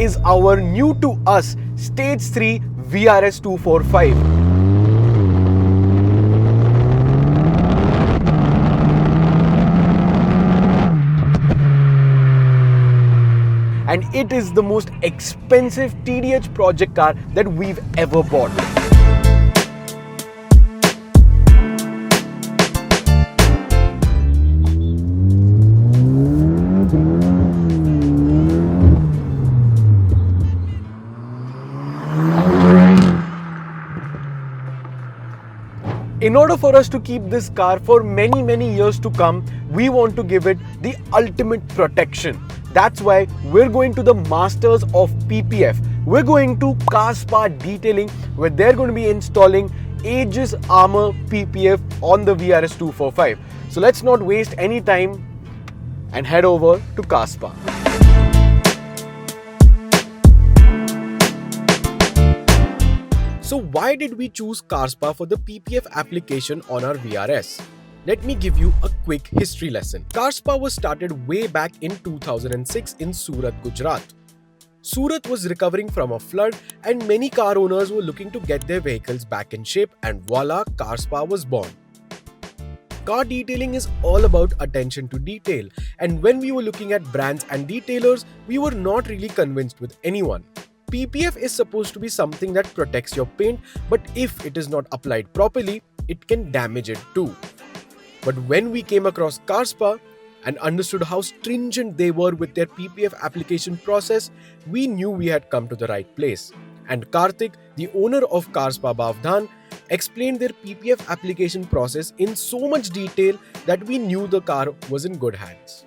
is our new to us Stage 3 VRS245. And it is the most expensive TDH project car that we've ever bought. In order for us to keep this car for many years to come, we want to give it the ultimate protection. That's why we're going to the masters of PPF. We're going to CarzSpa Detailing, where they're going to be installing Aegis Armor PPF on the VRS245. So let's not waste any time and head over to CarzSpa. So why did we choose CarzSpa for the PPF application on our VRS? Let me give you a quick history lesson. CarzSpa was started way back in 2006 in Surat, Gujarat. Surat was recovering from a flood and many car owners were looking to get their vehicles back in shape, and voila, CarzSpa was born. Car detailing is all about attention to detail, and when we were looking at brands and detailers, we were not really convinced with anyone. PPF is supposed to be something that protects your paint, but if it is not applied properly, it can damage it too. But when we came across CarzSpa and understood how stringent they were with their PPF application process, we knew we had come to the right place. And Karthik, the owner of CarzSpa Bavdhan, explained their PPF application process in so much detail that we knew the car was in good hands.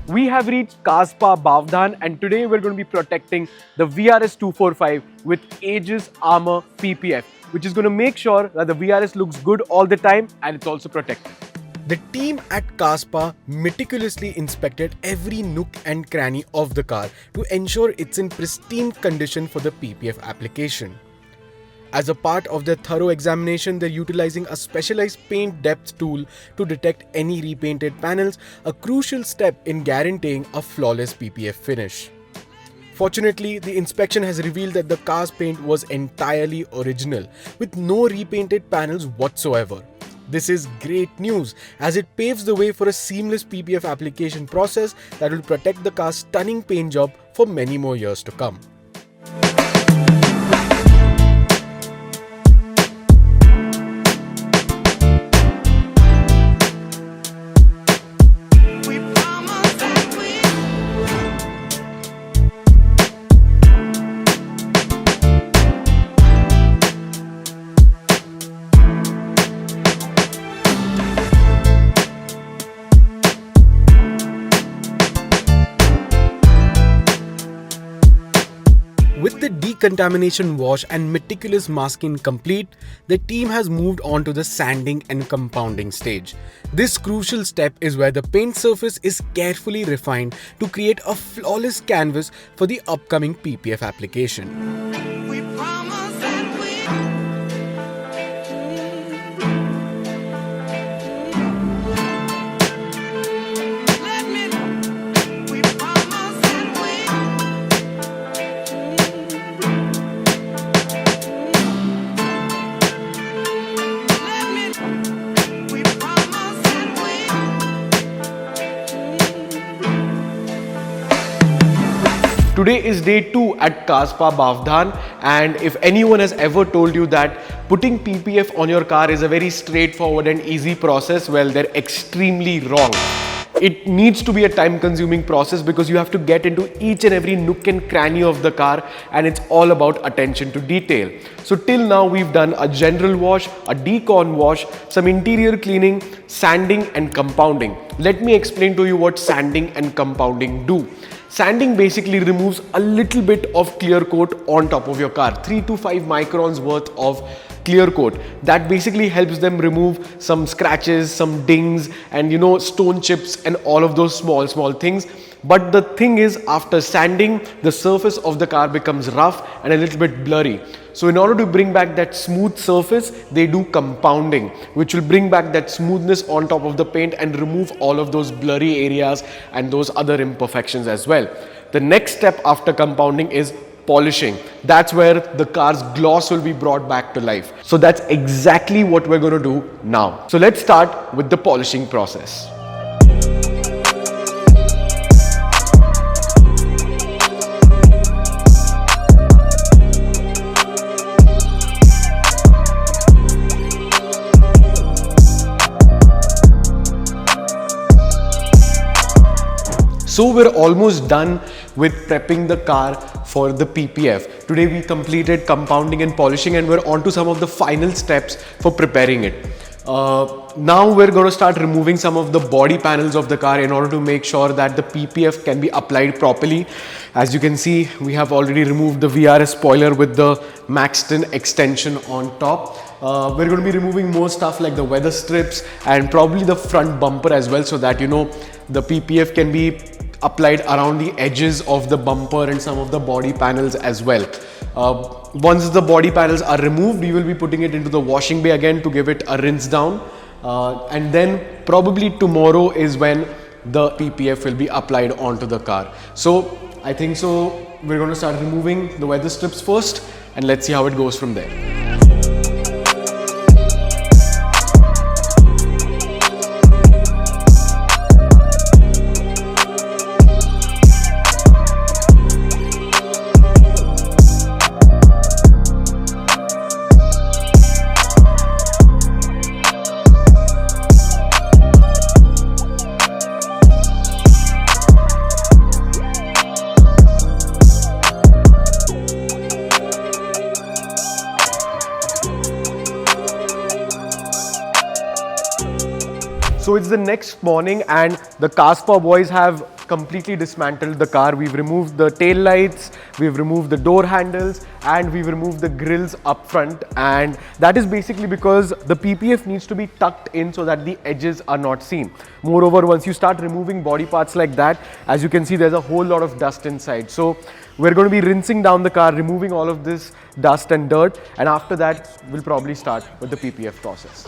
We have reached CarzSpa Bavdhan, and today we're going to be protecting the VRS245 with Aegis Armor PPF, which is going to make sure that the VRS looks good all the time and it's also protected. The team at CarzSpa meticulously inspected every nook and cranny of the car to ensure it's in pristine condition for the PPF application. As a part of their thorough examination, they're utilizing a specialized paint depth tool to detect any repainted panels, a crucial step in guaranteeing a flawless PPF finish. Fortunately, the inspection has revealed that the car's paint was entirely original, with no repainted panels whatsoever. This is great news, as it paves the way for a seamless PPF application process that will protect the car's stunning paint job for many more years to come. With the decontamination wash and meticulous masking complete, the team has moved on to the sanding and compounding stage. This crucial step is where the paint surface is carefully refined to create a flawless canvas for the upcoming PPF application. Today is day 2 at CarzSpa Bavdhan, and if anyone has ever told you that putting PPF on your car is a very straightforward and easy process, well, they're extremely wrong. It needs to be a time-consuming process because you have to get into each and every nook and cranny of the car, and it's all about attention to detail. So till now we've done a general wash, a decon wash, some interior cleaning, sanding and compounding. Let me explain to you what sanding and compounding do. Sanding basically removes a little bit of clear coat on top of your car, 3 to 5 microns worth of clear coat. That basically helps them remove some scratches, some dings, and stone chips and all of those small things. But the thing is, after sanding, the surface of the car becomes rough and a little bit blurry. So in order to bring back that smooth surface, they do compounding, which will bring back that smoothness on top of the paint and remove all of those blurry areas and those other imperfections as well. The next step after compounding is polishing. That's where the car's gloss will be brought back to life. So that's exactly what we're going to do now. So let's start with the polishing process. So we're almost done with prepping the car for the PPF. Today we completed compounding and polishing, and we're on to some of the final steps for preparing it. Now we're going to start removing some of the body panels of the car in order to make sure that the PPF can be applied properly. As you can see, we have already removed the VRS spoiler with the Maxton extension on top. We're going to be removing more stuff like the weather strips and probably the front bumper as well, so that the PPF can be applied around the edges of the bumper and some of the body panels as well. Once the body panels are removed, we will be putting it into the washing bay again to give it a rinse down, and then probably tomorrow is when the PPF will be applied onto the car. So I think we're going to start removing the weather strips first, and let's see how it goes from there. So it's the next morning and the Kaspa boys have completely dismantled the car. We've removed the tail lights, we've removed the door handles, and we've removed the grills up front. And that is basically because the PPF needs to be tucked in so that the edges are not seen. Moreover, once you start removing body parts like that, as you can see, there's a whole lot of dust inside. So we're going to be rinsing down the car, removing all of this dust and dirt. And after that, we'll probably start with the PPF process.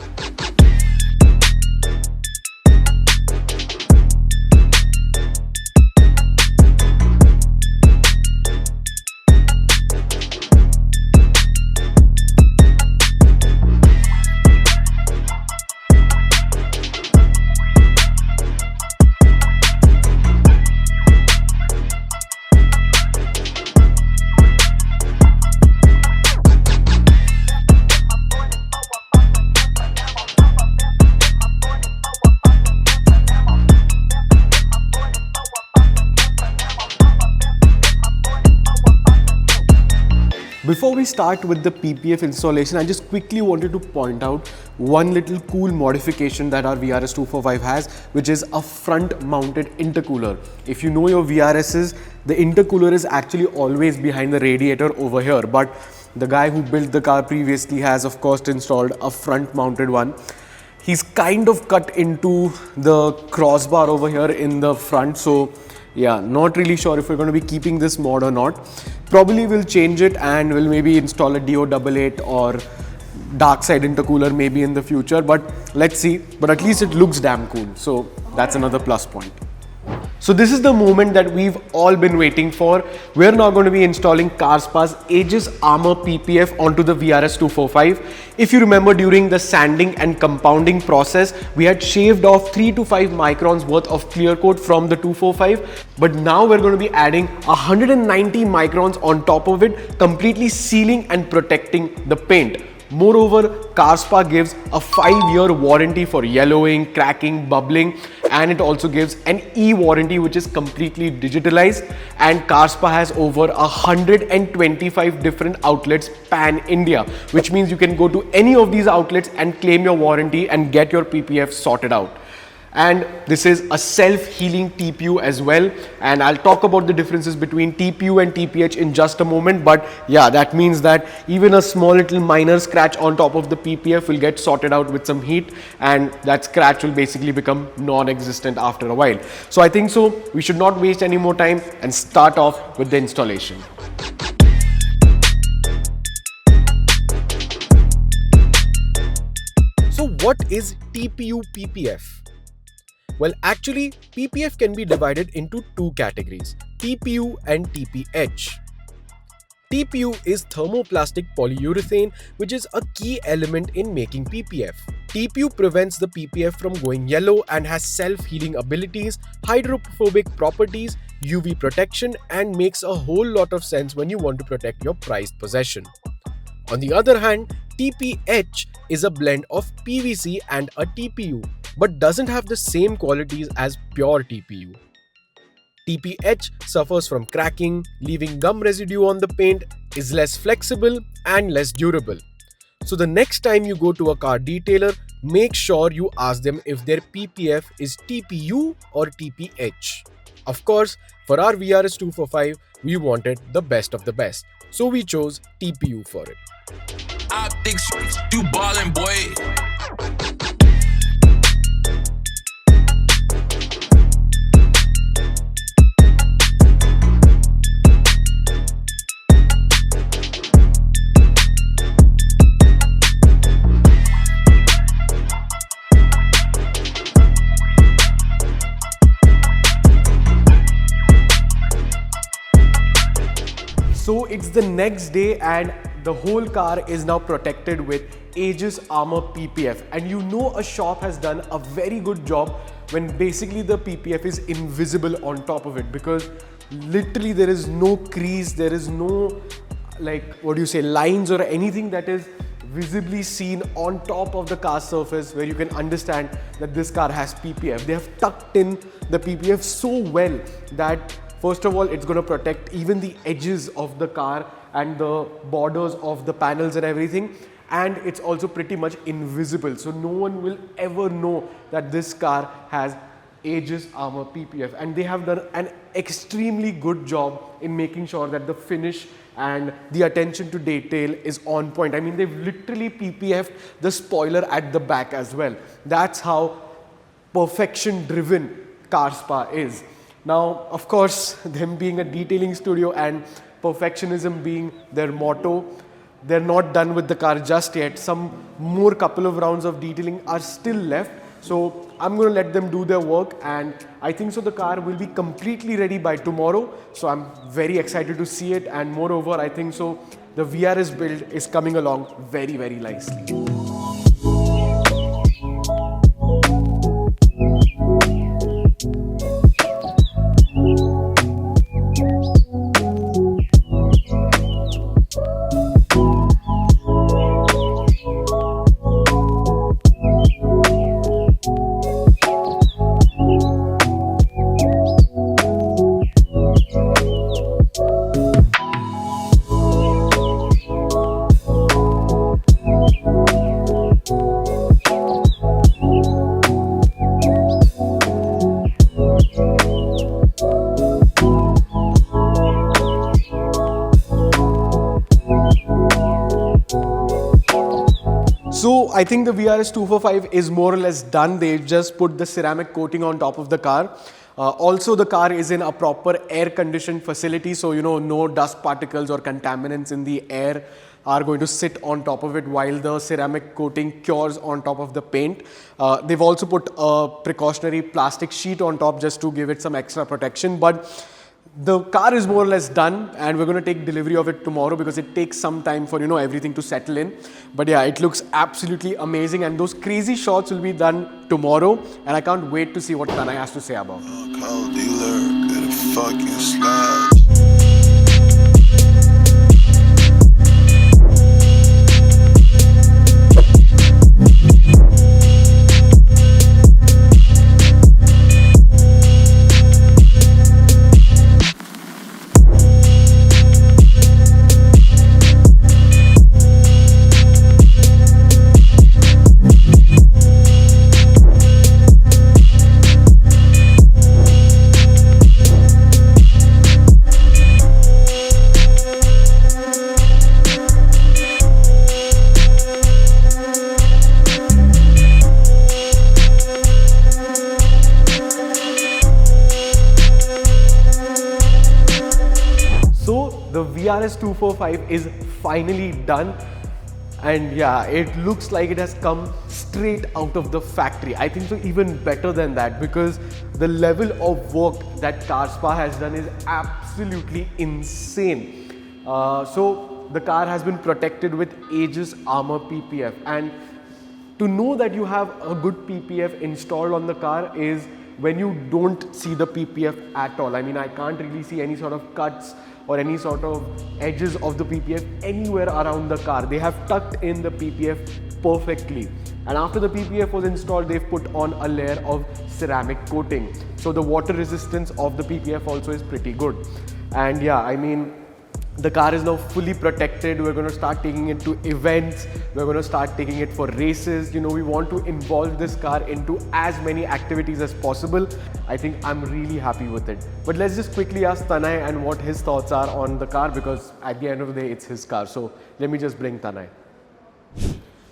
Before we start with the PPF installation, I just quickly wanted to point out one little cool modification that our VRS245 has, which is a front mounted intercooler. If you know your VRSs, the intercooler is actually always behind the radiator over here, but the guy who built the car previously has of course installed a front mounted one. He's kind of cut into the crossbar over here in the front, so yeah, not really sure if we're going to be keeping this mod or not. Probably we'll change it and we'll maybe install a DO88 or dark side intercooler maybe in the future, but let's see. But at least it looks damn cool, so that's another plus point. So this is the moment that we've all been waiting for. We're now going to be installing CarzSpa's Aegis Armor PPF onto the VRS245. If you remember, during the sanding and compounding process, we had shaved off 3 to 5 microns worth of clear coat from the 245. But now we're going to be adding 190 microns on top of it, completely sealing and protecting the paint. Moreover, CarzSpa gives a 5-year warranty for yellowing, cracking, bubbling, and it also gives an e-warranty which is completely digitalized. And CarzSpa has over 125 different outlets pan-India, which means you can go to any of these outlets and claim your warranty and get your PPF sorted out. And this is a self-healing TPU as well, and I'll talk about the differences between TPU and TPH in just a moment. But yeah, that means that even a small little minor scratch on top of the PPF will get sorted out with some heat, and that scratch will basically become non-existent after a while. So I think we should not waste any more time and start off with the installation. So what is TPU PPF? Well, actually, PPF can be divided into two categories: TPU and TPH. TPU is thermoplastic polyurethane, which is a key element in making PPF. TPU prevents the PPF from going yellow and has self-healing abilities, hydrophobic properties, UV protection, and makes a whole lot of sense when you want to protect your prized possession. On the other hand, TPH is a blend of PVC and a TPU, but doesn't have the same qualities as pure TPU. TPH suffers from cracking, leaving gum residue on the paint, is less flexible and less durable. So the next time you go to a car detailer, make sure you ask them if their PPF is TPU or TPH. Of course, for our VRS245, we wanted the best of the best, so we chose TPU for it. Optics, you ballin', boy. So it's the next day and the whole car is now protected with Aegis Armor PPF, and you know a shop has done a very good job when basically the PPF is invisible on top of it, because literally there is no crease, there is no lines or anything that is visibly seen on top of the car surface where you can understand that this car has PPF. They have tucked in the PPF so well that first of all, it's going to protect even the edges of the car and the borders of the panels and everything. And it's also pretty much invisible. So no one will ever know that this car has Aegis Armor PPF. And they have done an extremely good job in making sure that the finish and the attention to detail is on point. I mean, they've literally PPF'd the spoiler at the back as well. That's how perfection driven CarzSpa is. Now, of course, them being a detailing studio and perfectionism being their motto, they're not done with the car just yet. Some more couple of rounds of detailing are still left. So I'm going to let them do their work, and I think so the car will be completely ready by tomorrow. So I'm very excited to see it, and moreover, I think so the VRS build is coming along very, very nicely. So I think the VRS245 is more or less done. They just put the ceramic coating on top of the car. Also, the car is in a proper air-conditioned facility, so no dust particles or contaminants in the air are going to sit on top of it while the ceramic coating cures on top of the paint. They've also put a precautionary plastic sheet on top just to give it some extra protection. But the car is more or less done, and we're going to take delivery of it tomorrow because it takes some time for everything to settle in. But yeah, it looks absolutely amazing, and those crazy shots will be done tomorrow, and I can't wait to see what Tanay has to say about it. The VRS245 is finally done. And yeah, it looks like it has come straight out of the factory. I think so even better than that, because the level of work that CarzSpa has done is absolutely insane. So the car has been protected with Aegis Armor PPF, and to know that you have a good PPF installed on the car is when you don't see the PPF at all. I mean, I can't really see any sort of cuts or any sort of edges of the PPF anywhere around the car. They have tucked in the PPF perfectly. And after the PPF was installed, they've put on a layer of ceramic coating. So the water resistance of the PPF also is pretty good. And yeah, I mean, the car is now fully protected. We're going to start taking it to events. We're going to start taking it for races. You know, we want to involve this car into as many activities as possible. I think I'm really happy with it. But let's just quickly ask Tanay and what his thoughts are on the car, because at the end of the day, it's his car. So let me just bring Tanay.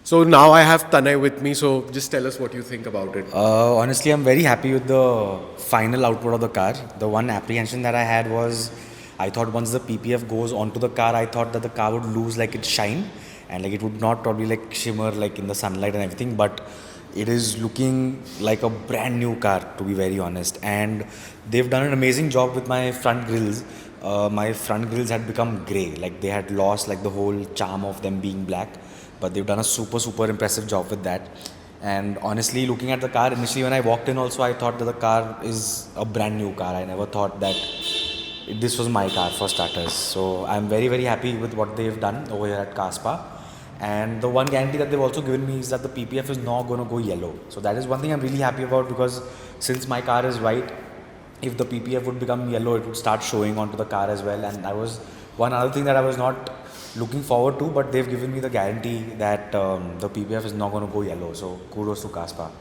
So now I have Tanay with me. So just tell us what you think about it. Honestly, I'm very happy with the final output of the car. The one apprehension that I had was, I thought once the PPF goes onto the car, I thought that the car would lose like its shine and like it would not probably like shimmer like in the sunlight and everything, but it is looking like a brand new car, to be very honest. And they've done an amazing job with my front grills. My front grills had become grey, like they had lost like the whole charm of them being black, but they've done a super impressive job with that. And honestly, looking at the car, initially when I walked in also, I thought that the car is a brand new car. I never thought that this was my car for starters. So I'm very happy with what they've done over here at CarzSpa. And the one guarantee that they've also given me is that the PPF is not going to go yellow. So that is one thing I'm really happy about, because since my car is white, if the PPF would become yellow, it would start showing onto the car as well. And that was one other thing that I was not looking forward to, but they've given me the guarantee that the PPF is not going to go yellow. So kudos to CarzSpa.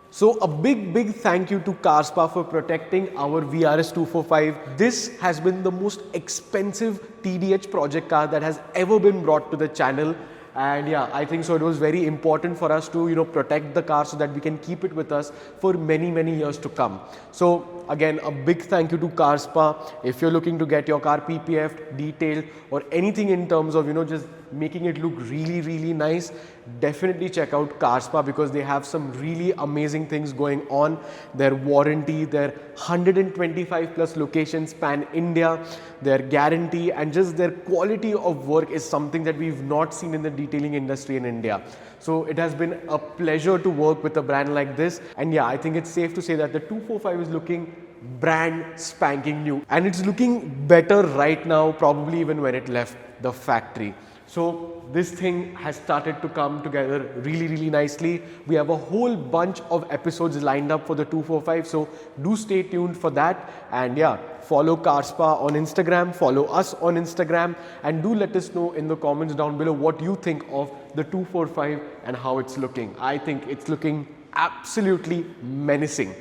So a big thank you to CarzSpa for protecting our VRS245. This has been the most expensive TDH project car that has ever been brought to the channel. And yeah, I think so it was very important for us to, you know, protect the car so that we can keep it with us for many years to come. So again, a big thank you to CarzSpa. If you're looking to get your car PPF, detailed, or anything in terms of, you know, just making it look really nice, definitely check out CarzSpa, because they have some really amazing things going on. Their warranty, their 125 plus locations span India, their guarantee, and just their quality of work is something that we've not seen in the detailing industry in India. So it has been a pleasure to work with a brand like this. And yeah, I think it's safe to say that the 245 is looking brand spanking new, and it's looking better right now, probably even when it left the factory. So this thing has started to come together really nicely. We have a whole bunch of episodes lined up for the 245, so do stay tuned for that. And yeah, follow CarzSpa on Instagram, follow us on Instagram, and do let us know in the comments down below what you think of the 245 and how it's looking. I think it's looking absolutely menacing.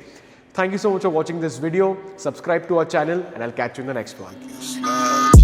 Thank you so much for watching this video. Subscribe to our channel, and I'll catch you in the next one.